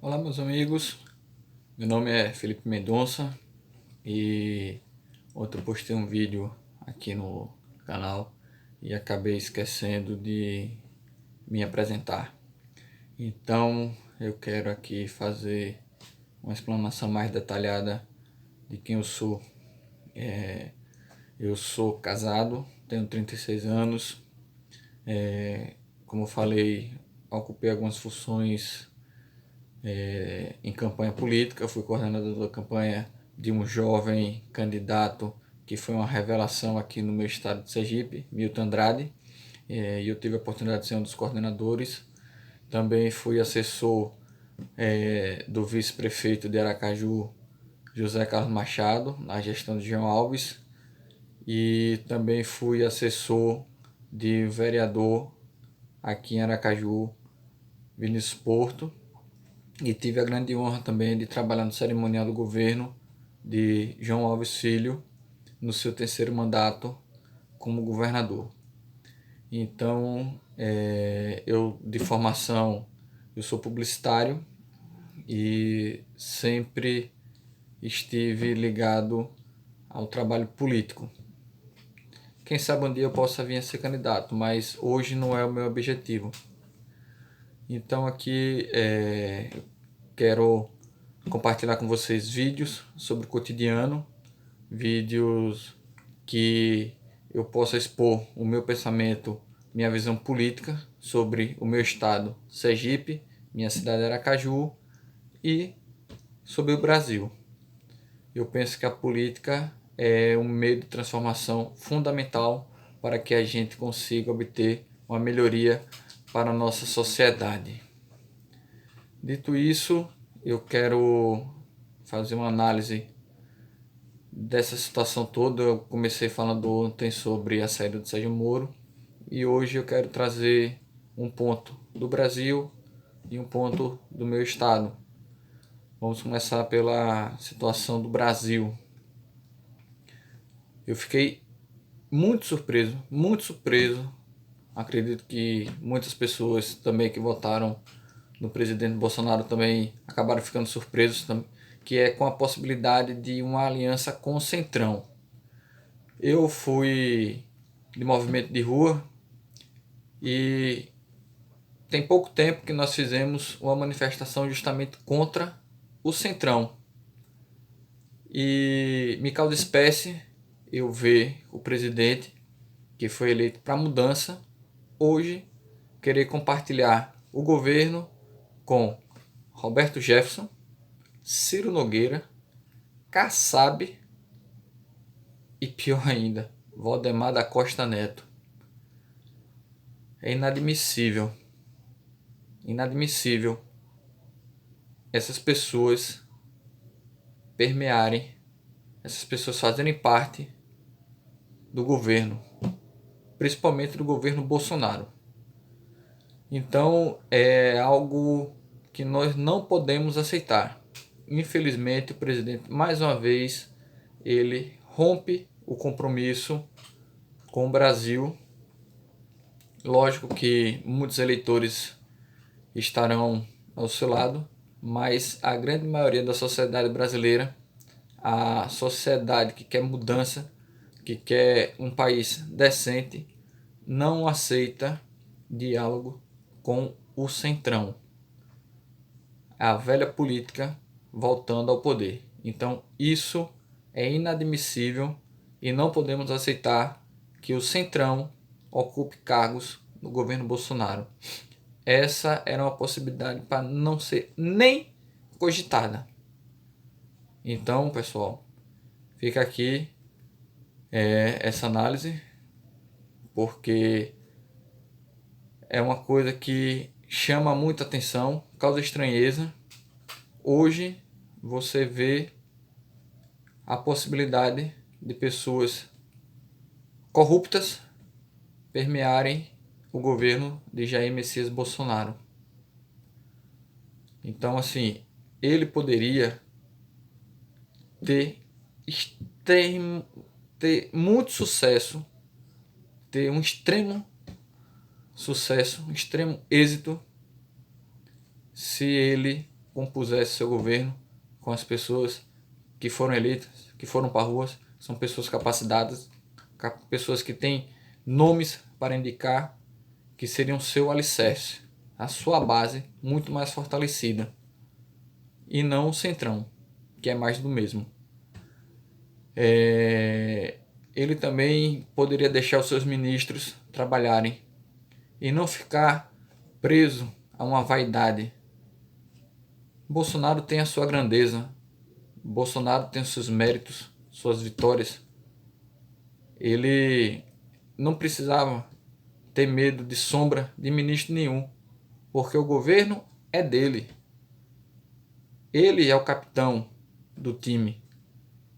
Olá, meus amigos. Meu nome é Felipe Mendonça e ontem eu postei um vídeo aqui no canal e acabei esquecendo de me apresentar. Então eu quero aqui fazer uma explanação mais detalhada de quem eu sou. Eu sou casado, tenho 36 anos. Como eu falei, ocupei algumas funções em campanha política. Fui coordenador da campanha de um jovem candidato que foi uma revelação aqui no meu estado de Sergipe, Milton Andrade, e eu tive a oportunidade de ser um dos coordenadores. Também fui assessor do vice-prefeito de Aracaju, José Carlos Machado, na gestão de João Alves, e também fui assessor de vereador aqui em Aracaju, Vinícius Porto, e tive a grande honra também de trabalhar no cerimonial do governo de João Alves Filho no seu terceiro mandato como governador. Então, eu de formação eu sou publicitário e sempre estive ligado ao trabalho político. Quem sabe um dia eu possa vir a ser candidato, mas hoje não é o meu objetivo. Então aqui quero compartilhar com vocês vídeos sobre o cotidiano, vídeos que eu possa expor o meu pensamento, minha visão política sobre o meu estado, Sergipe, minha cidade Aracaju e sobre o Brasil. Eu penso que a política é um meio de transformação fundamental para que a gente consiga obter uma melhoria para a nossa sociedade. Dito isso, eu quero fazer uma análise dessa situação toda. Eu comecei falando ontem sobre a saída do Sérgio Moro e hoje eu quero trazer um ponto do Brasil e um ponto do meu estado. Vamos começar pela situação do Brasil. Eu fiquei muito surpreso, muito surpreso. Acredito que muitas pessoas também que votaram no presidente Bolsonaro também acabaram ficando surpresos, que é com a possibilidade de uma aliança com o Centrão. Eu fui de movimento de rua e tem pouco tempo que nós fizemos uma manifestação justamente contra o Centrão. E me causa espécie eu ver o presidente que foi eleito para mudança hoje querer compartilhar o governo com Roberto Jefferson, Ciro Nogueira, Kassab e, pior ainda, Valdemar da Costa Neto. É inadmissível, inadmissível essas pessoas permearem, essas pessoas fazerem parte do governo, principalmente do governo Bolsonaro. Então é algo que nós não podemos aceitar. Infelizmente o presidente mais uma vez ele rompe o compromisso com o Brasil. Lógico que muitos eleitores estarão ao seu lado, mas a grande maioria da sociedade brasileira, a sociedade que quer mudança, que quer um país decente, não aceita diálogo com o Centrão, a velha política voltando ao poder. Então isso é inadmissível e não podemos aceitar que o Centrão ocupe cargos no governo Bolsonaro. Essa era uma possibilidade para não ser nem cogitada. Então, pessoal, fica aqui essa análise, porque é uma coisa que chama muita atenção, causa estranheza. Hoje você vê a possibilidade de pessoas corruptas permearem o governo de Jair Messias Bolsonaro. Então, assim, ele poderia ter muito sucesso, ter um extremo sucesso, um extremo êxito, se ele compusesse seu governo com as pessoas que foram eleitas, que foram para ruas, são pessoas capacitadas, pessoas que têm nomes para indicar que seriam seu alicerce, a sua base muito mais fortalecida, e não o centrão, que é mais do mesmo. Ele também poderia deixar os seus ministros trabalharem e não ficar preso a uma vaidade. Bolsonaro tem a sua grandeza, Bolsonaro tem os seus méritos, suas vitórias. Ele não precisava ter medo de sombra de ministro nenhum, porque o governo é dele. Ele é o capitão do time.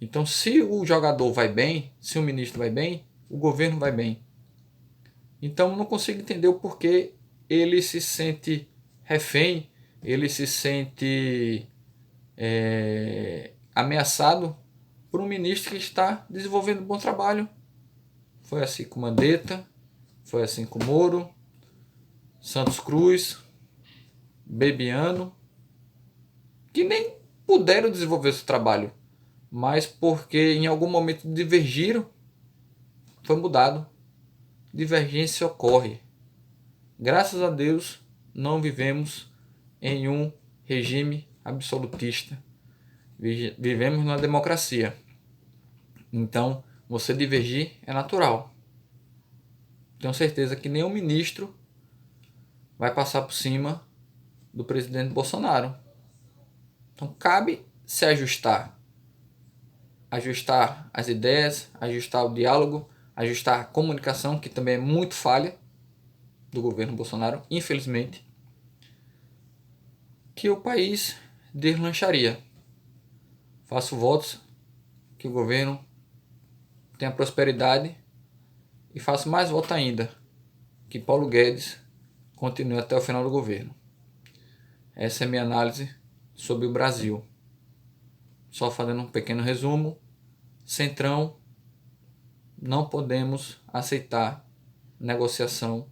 Então, se o jogador vai bem, se o ministro vai bem, o governo vai bem. Então, eu não consigo entender o porquê ele se sente refém, ele se sente ameaçado por um ministro que está desenvolvendo um bom trabalho. Foi assim com Mandetta, foi assim com Moro, Santos Cruz, Bebiano, que nem puderam desenvolver esse trabalho, mas porque em algum momento divergiram, foi mudado. Divergência ocorre. Graças a Deus, não vivemos em um regime absolutista. Vivemos numa democracia. Então, você divergir é natural. Tenho certeza que nenhum ministro vai passar por cima do presidente Bolsonaro. Então, cabe se ajustar. Ajustar as ideias, ajustar o diálogo, ajustar a comunicação, que também é muito falha do governo Bolsonaro, infelizmente, que o país deslancharia. Faço votos que o governo tenha prosperidade e faço mais votos ainda que Paulo Guedes continue até o final do governo. Essa é a minha análise sobre o Brasil. Só fazendo um pequeno resumo, Centrão, não podemos aceitar negociação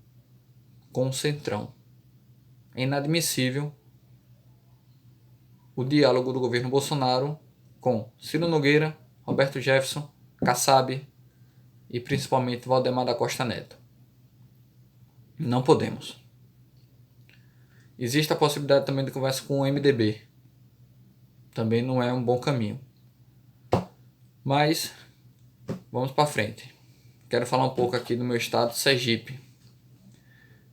com o Centrão. É inadmissível o diálogo do governo Bolsonaro com Ciro Nogueira, Roberto Jefferson, Kassab e principalmente Valdemar da Costa Neto. Não podemos. Existe a possibilidade também de conversa com o MDB. Também não é um bom caminho. Mas vamos para frente. Quero falar um pouco aqui do meu estado, Sergipe.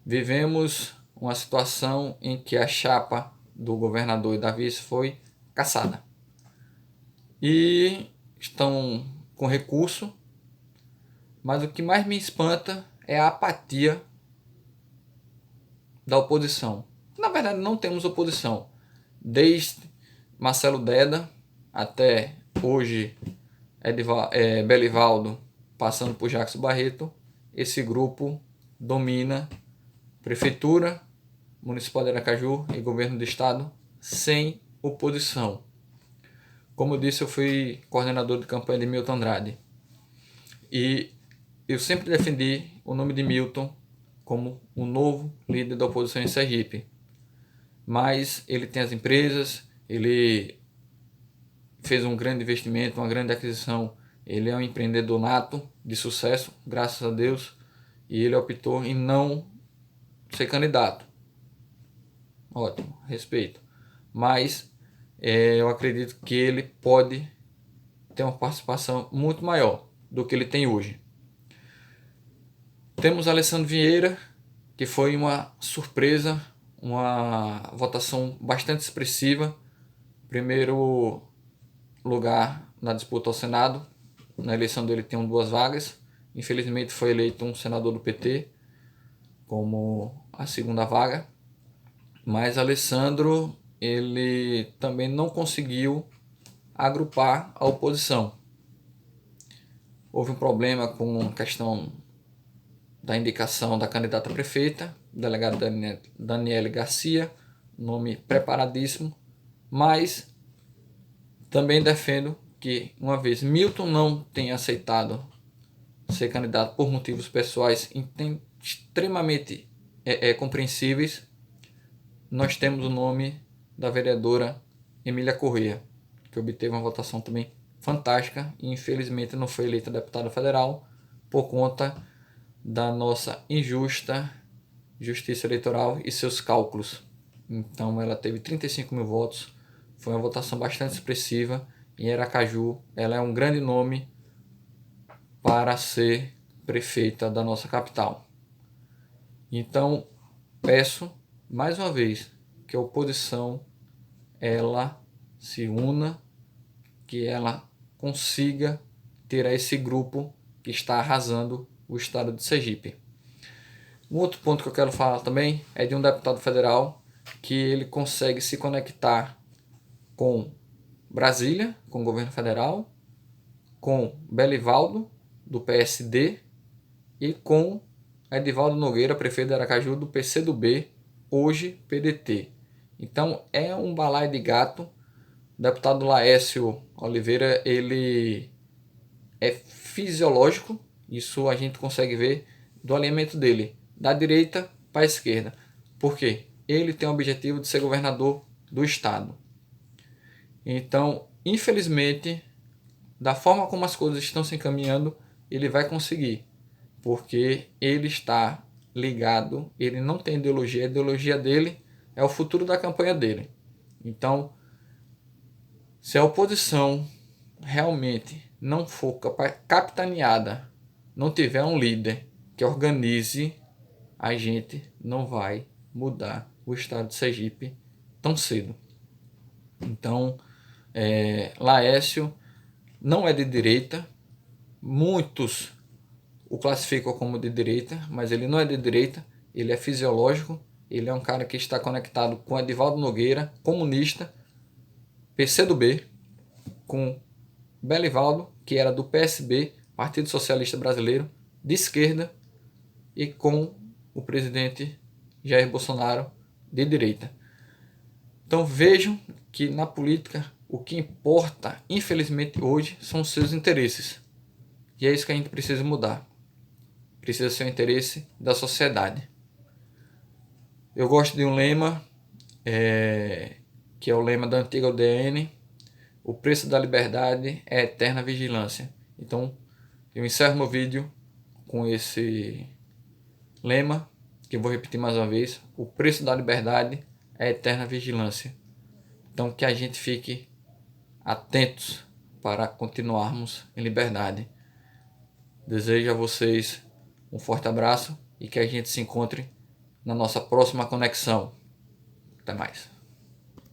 Vivemos uma situação em que a chapa do governador e da vice foi cassada. E estão com recurso, mas o que mais me espanta é a apatia da oposição. Na verdade, não temos oposição. Desde Marcelo Deda até hoje Belivaldo, passando por Jackson Barreto, esse grupo domina Prefeitura Municipal de Aracaju e Governo do Estado sem oposição. Como eu disse, eu fui coordenador de campanha de Milton Andrade. E eu sempre defendi o nome de Milton como o novo líder da oposição em Sergipe. Mas ele tem as empresas, ele fez um grande investimento, uma grande aquisição. Ele é um empreendedor nato, de sucesso, graças a Deus. E ele optou em não ser candidato. Ótimo, respeito. Mas eu acredito que ele pode ter uma participação muito maior do que ele tem hoje. Temos Alessandro Vieira, que foi uma surpresa, uma votação bastante expressiva. Primeiro lugar na disputa ao Senado. Na eleição dele tem 2 vagas. Infelizmente foi eleito um senador do PT como a segunda vaga. Mas Alessandro, ele também não conseguiu agrupar a oposição. Houve um problema com a questão da indicação da candidata a prefeita, delegada Daniele Garcia, nome preparadíssimo, mas também defendo que, uma vez Milton não tenha aceitado ser candidato por motivos pessoais extremamente compreensíveis, nós temos o nome da vereadora Emília Corrêa, que obteve uma votação também fantástica e infelizmente não foi eleita deputada federal por conta da nossa injusta justiça eleitoral e seus cálculos. Então ela teve 35 mil votos, foi uma votação bastante expressiva. Em Aracaju, ela é um grande nome para ser prefeita da nossa capital. Então peço mais uma vez que a oposição ela se una, que ela consiga ter esse grupo que está arrasando o estado de Sergipe. Um outro ponto que eu quero falar também é de um deputado federal que ele consegue se conectar com Brasília, com o governo federal, com Belivaldo, do PSD, e com Edivaldo Nogueira, prefeito de Aracaju, do PCdoB, hoje PDT. Então é um balaio de gato. O deputado Laércio Oliveira, ele é fisiológico, isso a gente consegue ver do alinhamento dele, da direita para a esquerda. Por quê? Ele tem o objetivo de ser governador do estado. Então, infelizmente, da forma como as coisas estão se encaminhando, ele vai conseguir, porque ele está ligado, ele não tem ideologia, a ideologia dele é o futuro da campanha dele. Então, se a oposição realmente não for capitaneada, não tiver um líder que organize, a gente não vai mudar o estado de Sergipe tão cedo. Então, Laércio não é de direita, muitos o classificam como de direita, mas ele não é de direita, ele é fisiológico, ele é um cara que está conectado com Edivaldo Nogueira, comunista, PCdoB, com Belivaldo, que era do PSB, Partido Socialista Brasileiro, de esquerda, e com o presidente Jair Bolsonaro, de direita. Então vejam que na política o que importa, infelizmente hoje, são os seus interesses. E é isso que a gente precisa mudar. Precisa ser o interesse da sociedade. Eu gosto de um lema, que é o lema da antiga UDN: o preço da liberdade é a eterna vigilância. Então, eu encerro meu vídeo com esse lema, que eu vou repetir mais uma vez: o preço da liberdade é a eterna vigilância. Então, que a gente fique atentos para continuarmos em liberdade. Desejo a vocês um forte abraço e que a gente se encontre na nossa próxima conexão. Até mais.